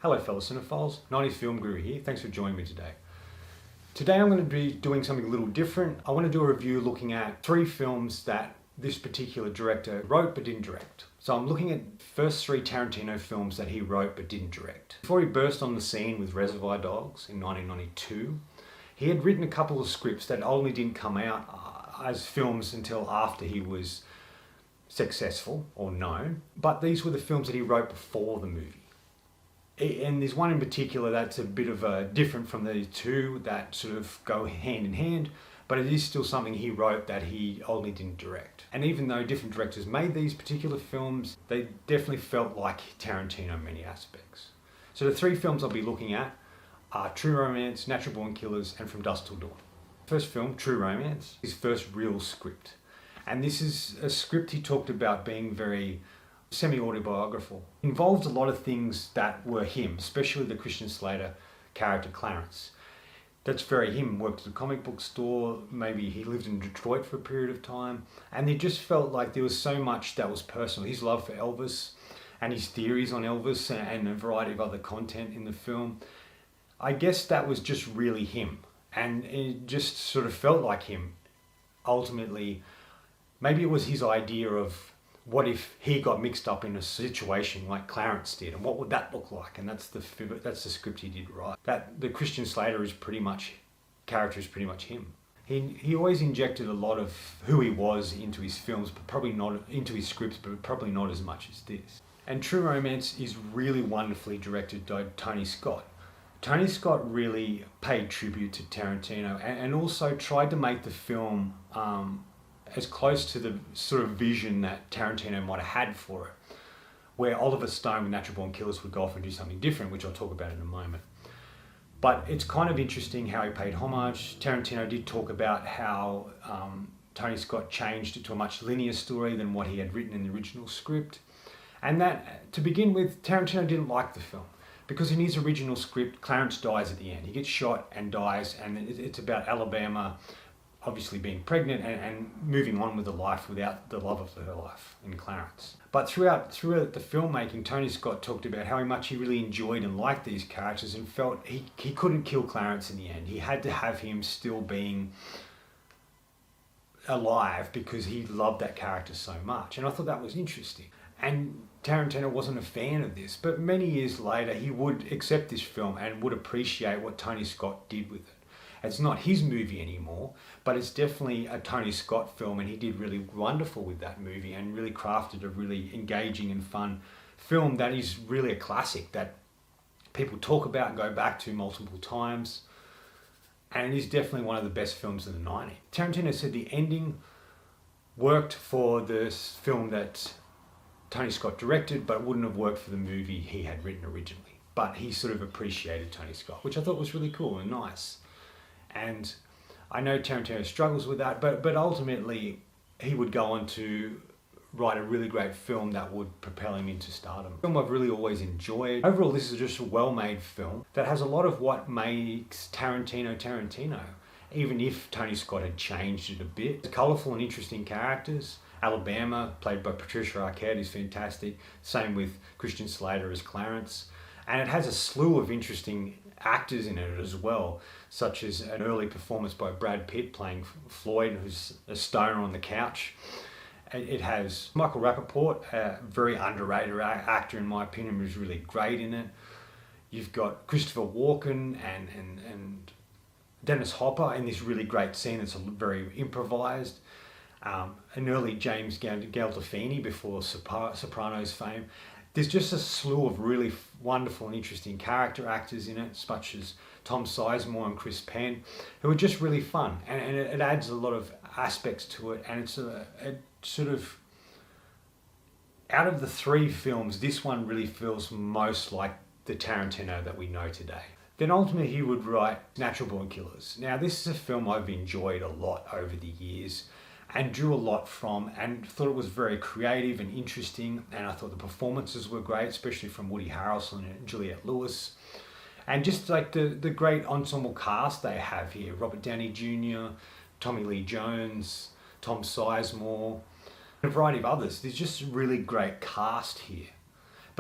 Hello fellow cinephiles, 90s Film Guru here, thanks for joining me today. Today I'm going to be doing something a little different. I want to do a review looking at 3 films that this particular director wrote but didn't direct. So I'm looking at the first 3 Tarantino films that he wrote but didn't direct. Before he burst on the scene with Reservoir Dogs in 1992, he had written a couple of scripts that only didn't come out as films until after he was successful or known, but these were the films that he wrote before the movie. And there's one in particular that's a bit of a different from the 2 that sort of go hand in hand, but it is still something he wrote that he only didn't direct. And even though different directors made these particular films, they definitely felt like Tarantino in many aspects. So the 3 films I'll be looking at are True Romance, Natural Born Killers, and From Dusk Till Dawn. First film, True Romance, his first real script. And this is a script he talked about being very semi-autobiographical. Involved a lot of things that were him, especially the Christian Slater character Clarence. That's very him. Worked at a comic book store, maybe he lived in Detroit for a period of time, and it just felt like there was so much that was personal. His love for Elvis and his theories on Elvis and a variety of other content in the film. I guess that was just really him, and it just sort of felt like him. Ultimately, maybe it was his idea of what if he got mixed up in a situation like Clarence did, and what would that look like? And that's the script he did write. That the Christian Slater character is pretty much him. He always injected a lot of who he was into his films, but probably not into his scripts, but probably not as much as this. And True Romance is really wonderfully directed by Tony Scott. Tony Scott really paid tribute to Tarantino and also tried to make the film as close to the sort of vision that Tarantino might have had for it, where Oliver Stone with Natural Born Killers would go off and do something different, which I'll talk about in a moment. But it's kind of interesting how he paid homage. Tarantino did talk about how Tony Scott changed it to a much linear story than what he had written in the original script. And that, to begin with, Tarantino didn't like the film, because in his original script, Clarence dies at the end. He gets shot and dies, and it's about Alabama obviously being pregnant and moving on with a life without the love of her life in Clarence. But throughout the filmmaking, Tony Scott talked about how much he really enjoyed and liked these characters and felt he couldn't kill Clarence in the end. He had to have him still being alive because he loved that character so much. And I thought that was interesting. And Tarantino wasn't a fan of this, but many years later he would accept this film and would appreciate what Tony Scott did with it. It's not his movie anymore, but it's definitely a Tony Scott film, and he did really wonderful with that movie and really crafted a really engaging and fun film that is really a classic that people talk about and go back to multiple times. And it is definitely one of the best films of the 90s. Tarantino said the ending worked for this film that Tony Scott directed, but it wouldn't have worked for the movie he had written originally. But he sort of appreciated Tony Scott, which I thought was really cool and nice. And I know Tarantino struggles with that, but ultimately he would go on to write a really great film that would propel him into stardom. A film I've really always enjoyed. Overall, this is just a well-made film that has a lot of what makes Tarantino, even if Tony Scott had changed it a bit. It's colourful and interesting characters. Alabama, played by Patricia Arquette, is fantastic. Same with Christian Slater as Clarence. And it has a slew of interesting actors in it as well, such as an early performance by Brad Pitt playing Floyd, who's a stoner on the couch. It has Michael Rappaport, a very underrated actor in my opinion, who's really great in it. You've got Christopher Walken and Dennis Hopper in this really great scene that's very improvised. An early James Gandolfini before Sopranos fame. There's just a slew of really wonderful and interesting character actors in it, such as Tom Sizemore and Chris Penn, who are just really fun. And it adds a lot of aspects to it. And it's it sort of, out of the 3 films, this one really feels most like the Tarantino that we know today. Then ultimately he would write Natural Born Killers. Now this is a film I've enjoyed a lot over the years and drew a lot from, and thought it was very creative and interesting, and I thought the performances were great, especially from Woody Harrelson and Juliette Lewis. And just like the great ensemble cast they have here, Robert Downey Jr., Tommy Lee Jones, Tom Sizemore, and a variety of others. There's just a really great cast here.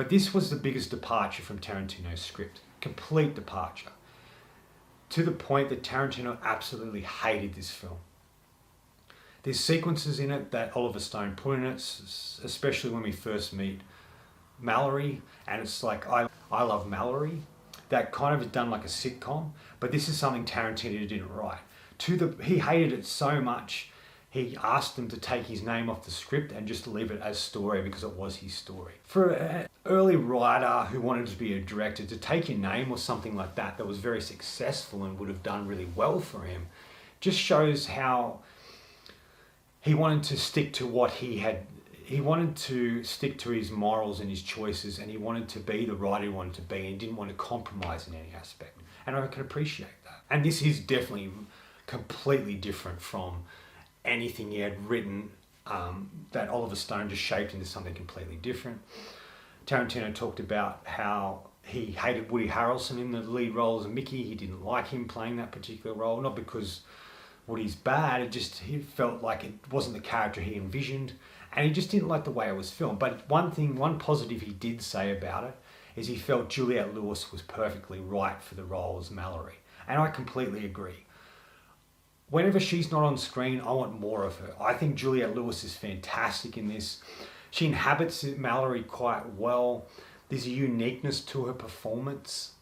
But this was the biggest departure from Tarantino's script. Complete departure. To the point that Tarantino absolutely hated this film. There's sequences in it that Oliver Stone put in it, especially when we first meet Mallory, and it's like, I love Mallory. That kind of is done like a sitcom, but this is something Tarantino didn't write. He hated it so much, he asked them to take his name off the script and just leave it as story because it was his story. For an early writer who wanted to be a director, to take your name or something like that was very successful and would have done really well for him, just shows how he wanted to stick to what he wanted to stick to his morals and his choices, and he wanted to be the writer he wanted to be, and he didn't want to compromise in any aspect. And I can appreciate that. And this is definitely completely different from anything he had written that Oliver Stone just shaped into something completely different. Tarantino talked about how he hated Woody Harrelson in the lead role as Mickey. He didn't like him playing that particular role, not because Woody's bad, he felt like it wasn't the character he envisioned, and he just didn't like the way it was filmed. But one positive he did say about it is he felt Juliette Lewis was perfectly right for the role as Mallory, and I completely agree. Whenever she's not on screen, I want more of her. I think Juliette Lewis is fantastic in this. She inhabits Mallory quite well. There's a uniqueness to her performance.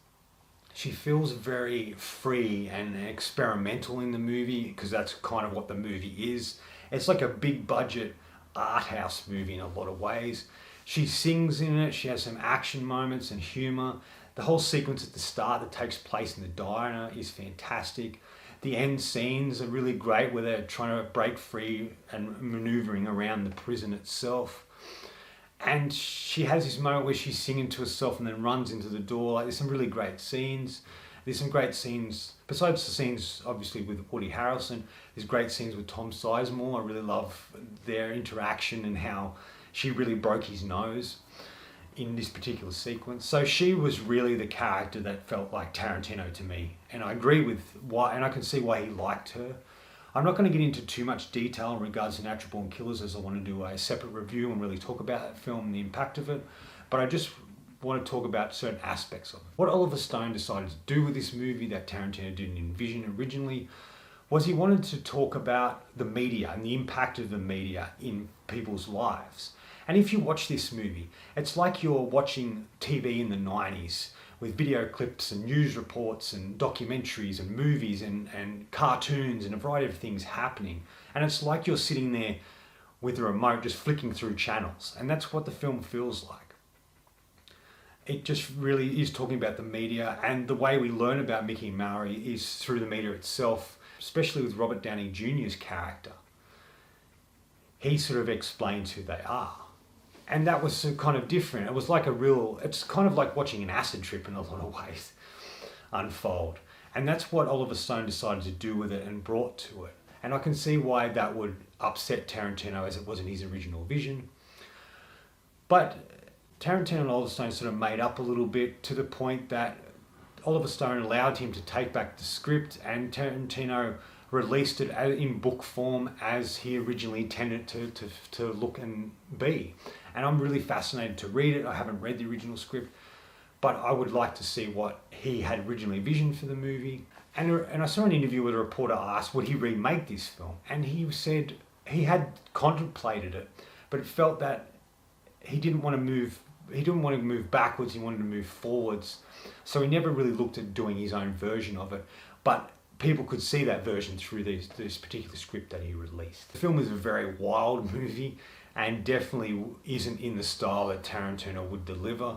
She feels very free and experimental in the movie, because that's kind of what the movie is. It's like a big budget art house movie in a lot of ways. She sings in it, she has some action moments and humor. The whole sequence at the start that takes place in the diner is fantastic. The end scenes are really great, where they're trying to break free and maneuvering around the prison itself. And she has this moment where she's singing to herself and then runs into the door. Like, there's some really great scenes. There's some great scenes, besides the scenes obviously with Woody Harrelson, there's great scenes with Tom Sizemore. I really love their interaction and how she really broke his nose in this particular sequence. So she was really the character that felt like Tarantino to me. And I agree with why, and I can see why he liked her. I'm not going to get into too much detail in regards to Natural Born Killers, as I want to do a separate review and really talk about that film and the impact of it. But I just want to talk about certain aspects of it. What Oliver Stone decided to do with this movie that Tarantino didn't envision originally was he wanted to talk about the media and the impact of the media in people's lives. And if you watch this movie, it's like you're watching TV in the 90s with video clips and news reports and documentaries and movies and cartoons and a variety of things happening. And it's like you're sitting there with a remote just flicking through channels. And that's what the film feels like. It just really is talking about the media, and the way we learn about Mickey and Mallory is through the media itself, especially with Robert Downey Jr.'s character. He sort of explains who they are. And that was kind of different. It was like it's kind of like watching an acid trip in a lot of ways unfold. And that's what Oliver Stone decided to do with it and brought to it. And I can see why that would upset Tarantino, as it wasn't his original vision. But Tarantino and Oliver Stone sort of made up a little bit, to the point that Oliver Stone allowed him to take back the script, and Tarantino released it in book form as he originally intended to look and be. And I'm really fascinated to read it. I haven't read the original script, but I would like to see what he had originally envisioned for the movie. And I saw an interview where the reporter asked, would he remake this film? And he said he had contemplated it, but it felt that he didn't want to move backwards, he wanted to move forwards. So he never really looked at doing his own version of it. But people could see that version through this particular script that he released. The film is a very wild movie, and definitely isn't in the style that Tarantino would deliver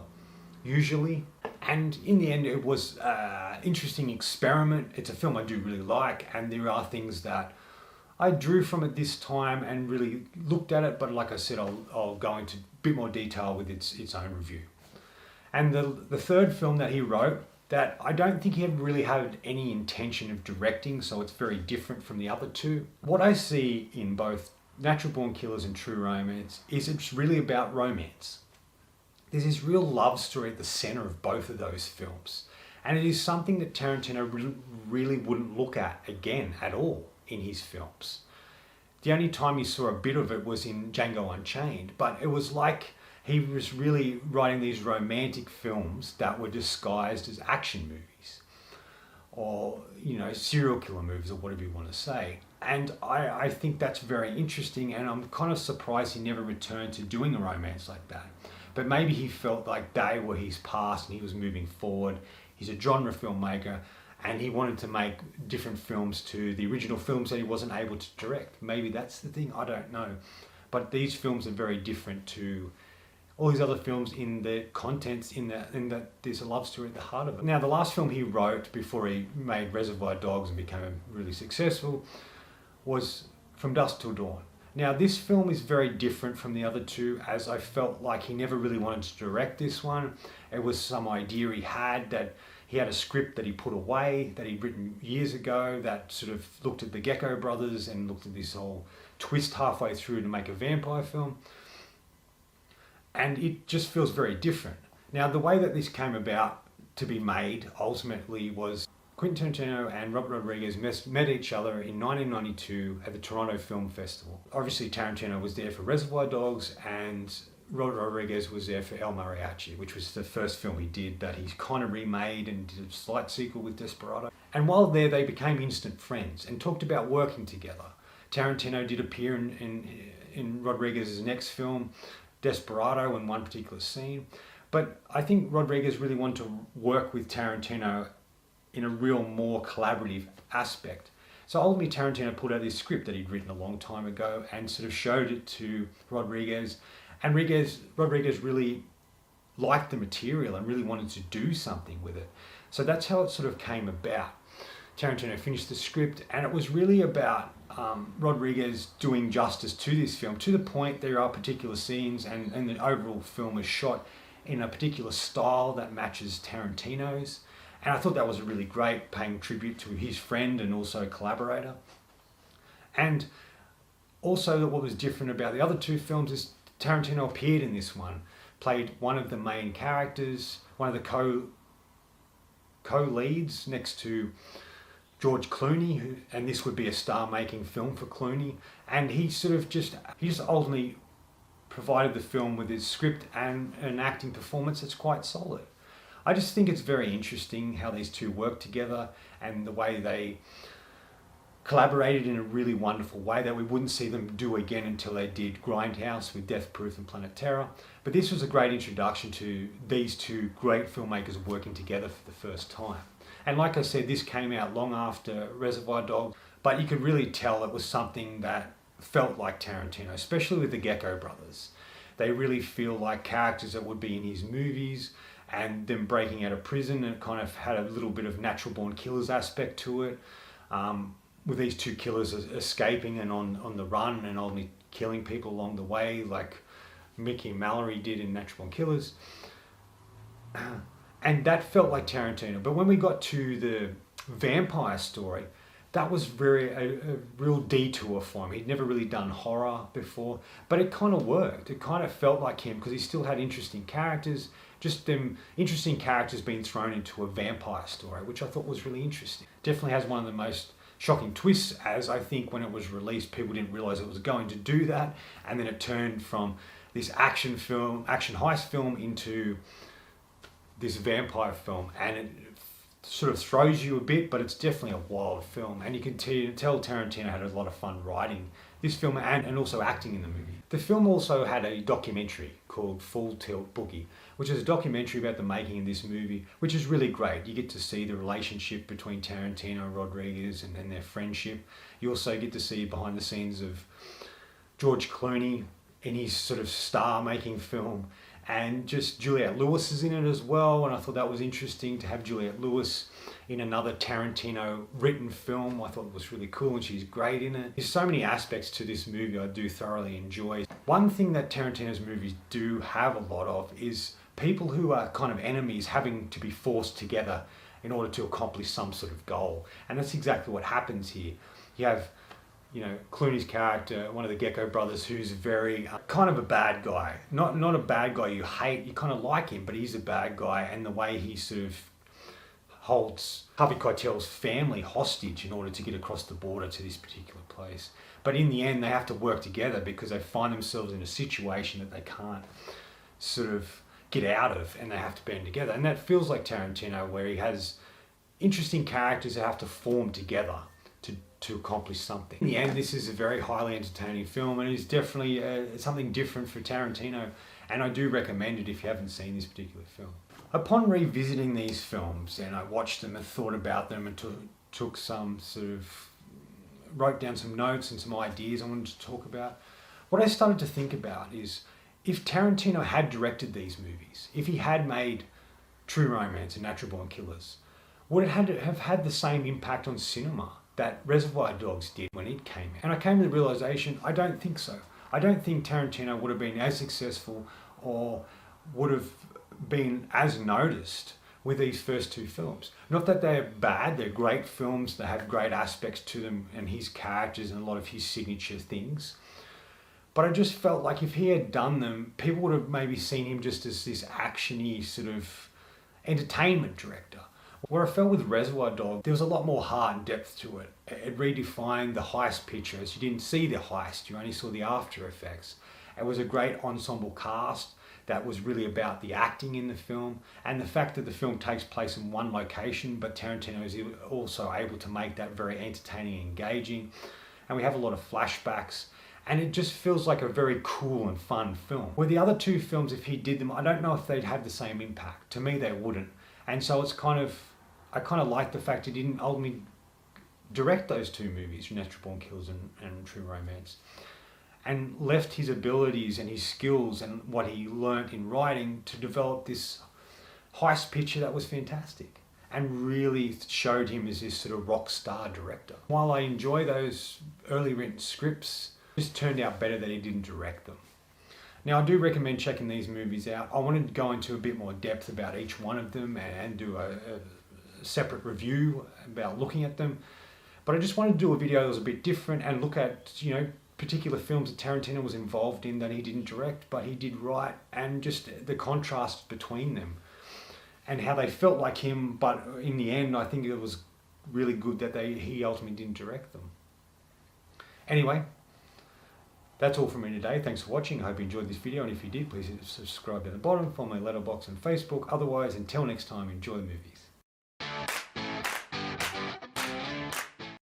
usually. And in the end, it was an interesting experiment. It's a film I do really like, and there are things that I drew from it this time and really looked at it, but like I said, I'll go into a bit more detail with its own review. And the third film that he wrote, that I don't think he really had any intention of directing, so it's very different from the other two. What I see in both Natural Born Killers and True Romance is it's really about romance. There's this real love story at the center of both of those films. And it is something that Tarantino really wouldn't look at again at all in his films. The only time you saw a bit of it was in Django Unchained, but it was like He was really writing these romantic films that were disguised as action movies, or serial killer movies, or whatever you want to say. And I think that's very interesting, and I'm kind of surprised he never returned to doing a romance like that. But maybe he felt like they were his past and he was moving forward. He's a genre filmmaker, and he wanted to make different films to the original films that he wasn't able to direct. Maybe that's the thing, I don't know. But these films are very different to all these other films in the contents, in that there's a love story at the heart of it. Now, the last film he wrote before he made Reservoir Dogs and became really successful was From Dusk Till Dawn. Now, this film is very different from the other two, as I felt like he never really wanted to direct this one. It was some idea he had, that he had a script that he put away, that he'd written years ago, that sort of looked at the Gecko brothers and looked at this whole twist halfway through to make a vampire film. And it just feels very different. Now, the way that this came about to be made ultimately was Quentin Tarantino and Robert Rodriguez met each other in 1992 at the Toronto Film Festival. Obviously, Tarantino was there for Reservoir Dogs, and Robert Rodriguez was there for El Mariachi, which was the first film he did that he kind of remade and did a slight sequel with Desperado. And while there, they became instant friends and talked about working together. Tarantino did appear in Rodriguez's next film, Desperado, in one particular scene. But I think Rodriguez really wanted to work with Tarantino in a real more collaborative aspect. So ultimately Tarantino pulled out this script that he'd written a long time ago and sort of showed it to Rodriguez. And Rodriguez really liked the material and really wanted to do something with it. So that's how it sort of came about. Tarantino finished the script, and it was really about Rodriguez doing justice to this film, to the point there are particular scenes and the overall film is shot in a particular style that matches Tarantino's. And I thought that was really great, paying tribute to his friend and also collaborator. And also what was different about the other two films is Tarantino appeared in this one, played one of the main characters, one of the co-leads next to George Clooney, and this would be a star-making film for Clooney. And he just ultimately provided the film with his script and an acting performance that's quite solid. I just think it's very interesting how these two work together and the way they collaborated in a really wonderful way that we wouldn't see them do again until they did Grindhouse with Death Proof and Planet Terror. But this was a great introduction to these two great filmmakers working together for the first time. And like I said, this came out long after Reservoir Dogs, but you could really tell it was something that felt like Tarantino, especially with the Gecko brothers. They really feel like characters that would be in his movies, and them breaking out of prison, and it kind of had a little bit of natural born killers aspect to it, with these two killers escaping and on the run and only killing people along the way, like Mickey and Mallory did in Natural Born Killers. And that felt like Tarantino. But when we got to the vampire story, that was a real detour for him. He'd never really done horror before, but it kind of worked. It kind of felt like him because he still had interesting characters, just them interesting characters being thrown into a vampire story, which I thought was really interesting. Definitely has one of the most shocking twists, as I think when it was released, people didn't realize it was going to do that. And then it turned from this action heist film into this vampire film, and it sort of throws you a bit, but it's definitely a wild film, and you can tell Tarantino had a lot of fun writing this film and also acting in the movie. The film also had a documentary called Full Tilt Boogie, which is a documentary about the making of this movie, which is really great. You get to see the relationship between Tarantino and Rodriguez and their friendship. You also get to see behind the scenes of George Clooney in his sort of star-making film, and just Juliette Lewis is in it as well, and I thought that was interesting to have Juliette Lewis in another Tarantino written film. I thought it was really cool, and she's great in it. There's so many aspects to this movie I do thoroughly enjoy. One thing that Tarantino's movies do have a lot of is people who are kind of enemies having to be forced together in order to accomplish some sort of goal, and that's exactly what happens here. You have Clooney's character, one of the Gecko brothers, who's very kind of a bad guy. Not a bad guy you hate, you kind of like him, but he's a bad guy, and the way he sort of holds Harvey Keitel's family hostage in order to get across the border to this particular place. But in the end, they have to work together because they find themselves in a situation that they can't sort of get out of, and they have to band together. And that feels like Tarantino, where he has interesting characters that have to form together to accomplish something. In the end, this is a very highly entertaining film, and it's definitely something different for Tarantino, and I do recommend it if you haven't seen this particular film. Upon revisiting these films, and I watched them and thought about them and took some wrote down some notes and some ideas I wanted to talk about, what I started to think about is, if Tarantino had directed these movies, if he had made True Romance and Natural Born Killers, would it have had the same impact on cinema that Reservoir Dogs did when it came out? And I came to the realization, I don't think so. I don't think Tarantino would have been as successful or would have been as noticed with these first two films. Not that they're bad, they're great films, they have great aspects to them and his characters and a lot of his signature things. But I just felt like if he had done them, people would have maybe seen him just as this actiony sort of entertainment director. Where I felt with Reservoir Dogs, there was a lot more heart and depth to it. It redefined the heist pictures. You didn't see the heist, you only saw the after effects. It was a great ensemble cast that was really about the acting in the film, and the fact that the film takes place in one location, but Tarantino is also able to make that very entertaining and engaging. And we have a lot of flashbacks, and it just feels like a very cool and fun film. With the other two films, if he did them, I don't know if they'd have the same impact. To me, they wouldn't. And so I kind of like the fact he didn't ultimately direct those two movies, Natural Born Killers and True Romance, and left his abilities and his skills and what he learnt in writing to develop this heist picture that was fantastic and really showed him as this sort of rock star director. While I enjoy those early written scripts, it just turned out better that he didn't direct them. Now, I do recommend checking these movies out. I wanted to go into a bit more depth about each one of them and do a separate review about looking at them, but I just wanted to do a video that was a bit different and look at, particular films that Tarantino was involved in that he didn't direct but he did write, and just the contrast between them and how they felt like him, but in the end I think it was really good that he ultimately didn't direct them. Anyway, that's all from me today. Thanks for watching. I hope you enjoyed this video, and if you did, please subscribe down the bottom, follow my letterbox on Facebook. Otherwise, until next time, enjoy the movies.